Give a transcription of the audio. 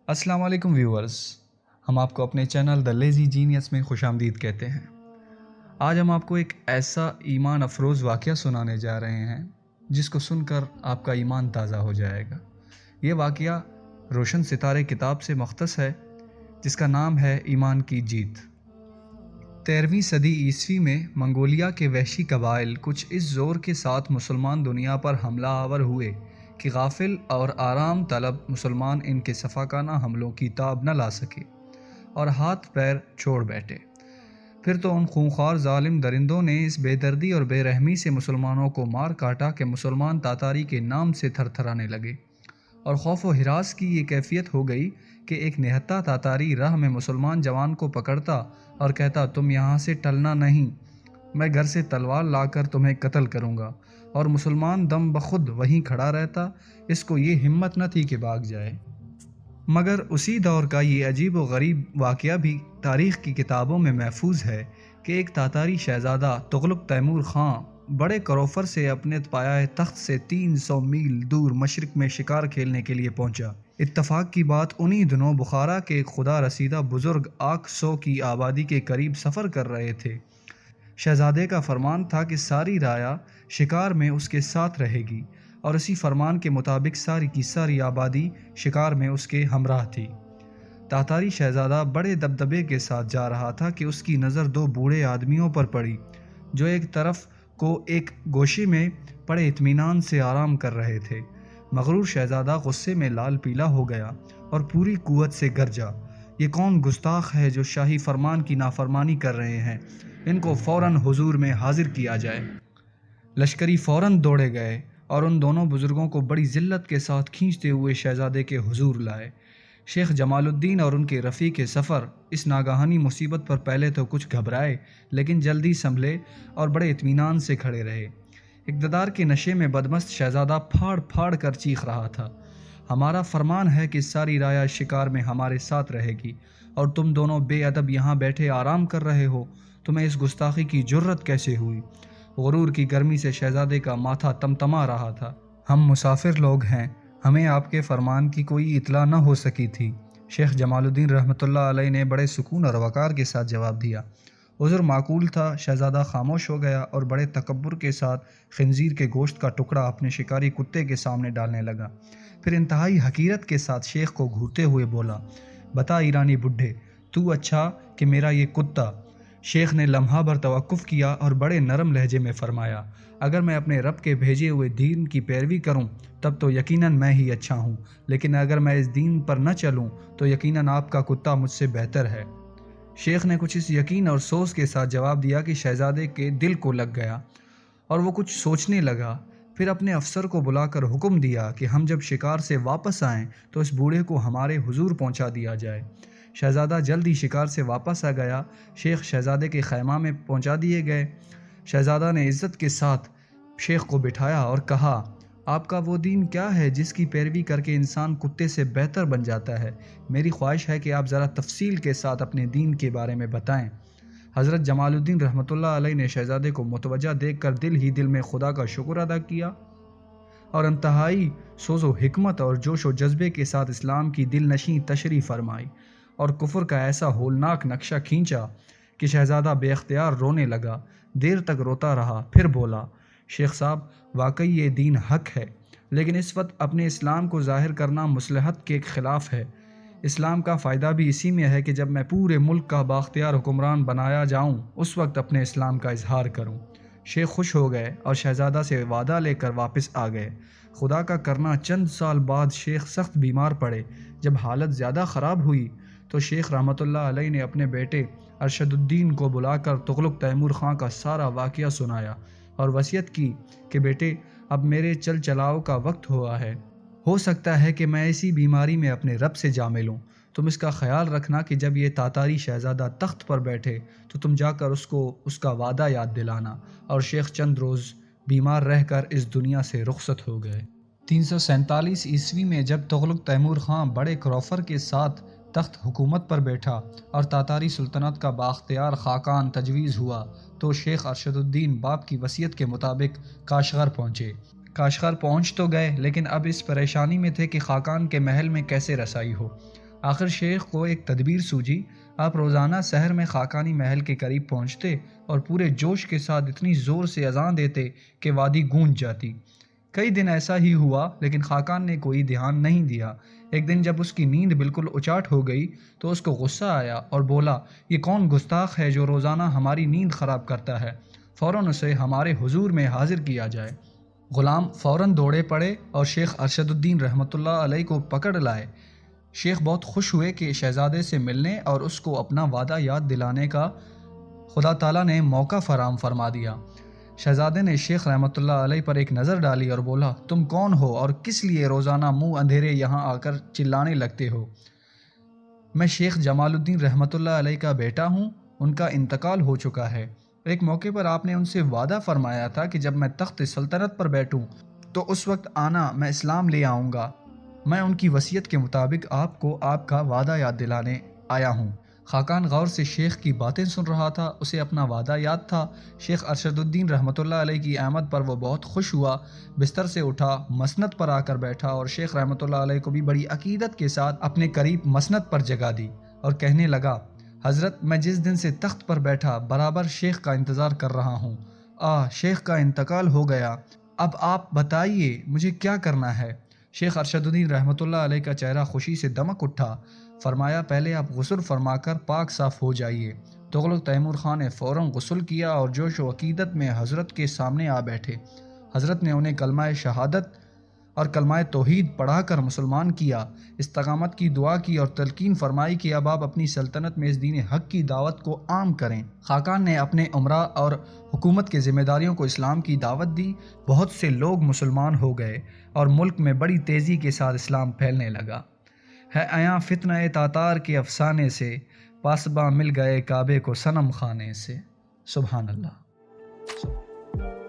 السلام علیکم ویورز، ہم آپ کو اپنے چینل دا لیزی جینیس میں خوش آمدید کہتے ہیں۔ آج ہم آپ کو ایک ایسا ایمان افروز واقعہ سنانے جا رہے ہیں جس کو سن کر آپ کا ایمان تازہ ہو جائے گا۔ یہ واقعہ روشن ستارے کتاب سے مقتبس ہے جس کا نام ہے ایمان کی جیت۔ 13ویں صدی عیسوی میں منگولیا کے وحشی قبائل کچھ اس زور کے ساتھ مسلمان دنیا پر حملہ آور ہوئے کہ غافل اور آرام طلب مسلمان ان کے صفاقانہ حملوں کی تاب نہ لا سکے اور ہاتھ پیر چھوڑ بیٹھے۔ پھر تو ان خونخوار ظالم درندوں نے اس بے دردی اور بے رحمی سے مسلمانوں کو مار کاٹا کہ مسلمان تاتاری کے نام سے تھر تھرانے لگے، اور خوف و ہراس کی یہ کیفیت ہو گئی کہ ایک نہتہ تاتاری راہ میں مسلمان جوان کو پکڑتا اور کہتا، تم یہاں سے ٹلنا نہیں، میں گھر سے تلوار لا کر تمہیں قتل کروں گا، اور مسلمان دم بخود وہیں کھڑا رہتا، اس کو یہ ہمت نہ تھی کہ بھاگ جائے۔ مگر اسی دور کا یہ عجیب و غریب واقعہ بھی تاریخ کی کتابوں میں محفوظ ہے کہ ایک تاتاری شہزادہ تغلق تیمور خان بڑے کروفر سے اپنے پایہ تخت سے 300 میل دور مشرق میں شکار کھیلنے کے لیے پہنچا۔ اتفاق کی بات انہی دنوں بخارا کے خدا رسیدہ بزرگ 800 کی آبادی کے قریب سفر کر رہے تھے۔ شہزادے کا فرمان تھا کہ ساری رایا شکار میں اس کے ساتھ رہے گی، اور اسی فرمان کے مطابق ساری کی ساری آبادی شکار میں اس کے ہمراہ تھی۔ تاتاری شہزادہ بڑے دبدبے کے ساتھ جا رہا تھا کہ اس کی نظر دو بوڑھے آدمیوں پر پڑی جو ایک طرف کو ایک گوشے میں بڑے اطمینان سے آرام کر رہے تھے۔ مغرور شہزادہ غصے میں لال پیلا ہو گیا اور پوری قوت سے گرجا، یہ کون گستاخ ہے جو شاہی فرمان کی نافرمانی کر رہے ہیں؟ ان کو فوراً حضور میں حاضر کیا جائے۔ لشکری فوراً دوڑے گئے اور ان دونوں بزرگوں کو بڑی ذلت کے ساتھ کھینچتے ہوئے شہزادے کے حضور لائے۔ شیخ جمال الدین اور ان کے رفیق سفر اس ناگہانی مصیبت پر پہلے تو کچھ گھبرائے، لیکن جلدی سنبھلے اور بڑے اطمینان سے کھڑے رہے۔ اقتدار کے نشے میں بدمست شہزادہ پھاڑ پھاڑ کر چیخ رہا تھا، ہمارا فرمان ہے کہ ساری رایا شکار میں ہمارے ساتھ رہے گی، اور تم دونوں بے ادب یہاں بیٹھے آرام کر رہے ہو، تمہیں اس گستاخی کی جرت کیسے ہوئی؟ غرور کی گرمی سے شہزادے کا ماتھا تمتما رہا تھا۔ ہم مسافر لوگ ہیں، ہمیں آپ کے فرمان کی کوئی اطلاع نہ ہو سکی تھی۔ شیخ جمال الدین رحمۃ اللہ علیہ نے بڑے سکون اور وقار کے ساتھ جواب دیا۔ عذر معقول تھا۔ شہزادہ خاموش ہو گیا اور بڑے تکبر کے ساتھ خنزیر کے گوشت کا ٹکڑا اپنے شکاری کتے کے سامنے ڈالنے لگا۔ پھر انتہائی حقیرت کے ساتھ شیخ کو گھورتے ہوئے بولا، بتا ایرانی بڈھے، تو اچھا کہ میرا یہ کتا؟ شیخ نے لمحہ بھر توقف کیا اور بڑے نرم لہجے میں فرمایا، اگر میں اپنے رب کے بھیجے ہوئے دین کی پیروی کروں تب تو یقیناً میں ہی اچھا ہوں، لیکن اگر میں اس دین پر نہ چلوں تو یقیناً آپ کا کتا مجھ سے بہتر ہے۔ شیخ نے کچھ اس یقین اور سوچ کے ساتھ جواب دیا کہ شہزادے کے دل کو لگ گیا اور وہ کچھ سوچنے لگا۔ پھر اپنے افسر کو بلا کر حکم دیا کہ ہم جب شکار سے واپس آئیں تو اس بوڑھے کو ہمارے حضور پہنچا دیا جائے۔ شہزادہ جلد ہی شکار سے واپس آ گیا۔ شیخ شہزادے کے خیمہ میں پہنچا دیے گئے۔ شہزادہ نے عزت کے ساتھ شیخ کو بٹھایا اور کہا، آپ کا وہ دین کیا ہے جس کی پیروی کر کے انسان کتے سے بہتر بن جاتا ہے؟ میری خواہش ہے کہ آپ ذرا تفصیل کے ساتھ اپنے دین کے بارے میں بتائیں۔ حضرت جمال الدین رحمۃ اللہ علیہ نے شہزادے کو متوجہ دیکھ کر دل ہی دل میں خدا کا شکر ادا کیا اور انتہائی سوز و حکمت اور جوش و جذبے کے ساتھ اسلام کی دل نشیں تشریح فرمائی اور کفر کا ایسا ہولناک نقشہ کھینچا کہ شہزادہ بے اختیار رونے لگا۔ دیر تک روتا رہا، پھر بولا، شیخ صاحب، واقعی یہ دین حق ہے، لیکن اس وقت اپنے اسلام کو ظاہر کرنا مصلحت کے خلاف ہے۔ اسلام کا فائدہ بھی اسی میں ہے کہ جب میں پورے ملک کا بااختیار حکمران بنایا جاؤں اس وقت اپنے اسلام کا اظہار کروں۔ شیخ خوش ہو گئے اور شہزادہ سے وعدہ لے کر واپس آ گئے۔ خدا کا کرنا چند سال بعد شیخ سخت بیمار پڑے۔ جب حالت زیادہ خراب ہوئی تو شیخ رحمۃ اللہ علیہ نے اپنے بیٹے ارشد الدین کو بلا کر تغلق تیمور خان کا سارا واقعہ سنایا اور وصیت کی کہ بیٹے، اب میرے چل چلاؤ کا وقت ہوا ہے، ہو سکتا ہے کہ میں اسی بیماری میں اپنے رب سے جا ملوں۔ تم اس کا خیال رکھنا کہ جب یہ تاتاری شہزادہ تخت پر بیٹھے تو تم جا کر اس کو اس کا وعدہ یاد دلانا۔ اور شیخ چند روز بیمار رہ کر اس دنیا سے رخصت ہو گئے۔ 347 عیسوی میں جب تغلق تیمور خان بڑے کروفر کے ساتھ تخت حکومت پر بیٹھا اور تاتاری سلطنت کا بااختیار خاقان تجویز ہوا تو شیخ ارشد الدین باپ کی وصیت کے مطابق کاشغر پہنچے۔ کاشغر پہنچ تو گئے لیکن اب اس پریشانی میں تھے کہ خاقان کے محل میں کیسے رسائی ہو۔ آخر شیخ کو ایک تدبیر سوجی۔ آپ روزانہ سحر میں خاقانی محل کے قریب پہنچتے اور پورے جوش کے ساتھ اتنی زور سے اذان دیتے کہ وادی گونج جاتی۔ کئی دن ایسا ہی ہوا، لیکن خاقان نے کوئی دھیان نہیں دیا۔ ایک دن جب اس کی نیند بالکل اچاٹ ہو گئی تو اس کو غصہ آیا اور بولا، یہ کون گستاخ ہے جو روزانہ ہماری نیند خراب کرتا ہے؟ فوراً اسے ہمارے حضور میں حاضر کیا جائے۔ غلام فوراً دوڑے پڑے اور شیخ ارشد الدین رحمۃ اللہ علیہ کو پکڑ لائے۔ شیخ بہت خوش ہوئے کہ شہزادے سے ملنے اور اس کو اپنا وعدہ یاد دلانے کا خدا تعالیٰ نے موقع فراہم فرما دیا۔ شہزادے نے شیخ رحمۃ اللہ علیہ پر ایک نظر ڈالی اور بولا، تم کون ہو اور کس لیے روزانہ منہ اندھیرے یہاں آ کر چلانے لگتے ہو؟ میں شیخ جمال الدین رحمۃ اللہ علیہ کا بیٹا ہوں، ان کا انتقال ہو چکا ہے۔ ایک موقع پر آپ نے ان سے وعدہ فرمایا تھا کہ جب میں تخت سلطنت پر بیٹھوں تو اس وقت آنا، میں اسلام لے آؤں گا۔ میں ان کی وصیت کے مطابق آپ کو آپ کا وعدہ یاد دلانے آیا ہوں۔ خاقان غور سے شیخ کی باتیں سن رہا تھا، اسے اپنا وعدہ یاد تھا۔ شیخ ارشد الدین رحمۃ اللہ علیہ کی آمد پر وہ بہت خوش ہوا، بستر سے اٹھا، مسند پر آ کر بیٹھا اور شیخ رحمۃ اللہ علیہ کو بھی بڑی عقیدت کے ساتھ اپنے قریب مسند پر جگا دی اور کہنے لگا، حضرت میں جس دن سے تخت پر بیٹھا برابر شیخ کا انتظار کر رہا ہوں۔ شیخ کا انتقال ہو گیا، اب آپ بتائیے مجھے کیا کرنا ہے؟ شیخ ارشد الدین رحمۃ اللہ علیہ کا چہرہ خوشی سے دمک اٹھا۔ فرمایا، پہلے آپ غسل فرما کر پاک صاف ہو جائیے۔ تغلق تیمور خان نے فوراً غسل کیا اور جوش و عقیدت میں حضرت کے سامنے آ بیٹھے۔ حضرت نے انہیں کلمہ شہادت اور کلمہ توحید پڑھا کر مسلمان کیا، استقامت کی دعا کی اور تلقین فرمائی کہ اب آپ اپنی سلطنت میں اس دین حق کی دعوت کو عام کریں۔ خاقان نے اپنے امراء اور حکومت کے ذمہ داریوں کو اسلام کی دعوت دی، بہت سے لوگ مسلمان ہو گئے اور ملک میں بڑی تیزی کے ساتھ اسلام پھیلنے لگا۔ ہے عیاں فتنہ تاتار کے افسانے سے، پاسباں مل گئے کعبے کو صنم خانے سے۔ سبحان اللہ۔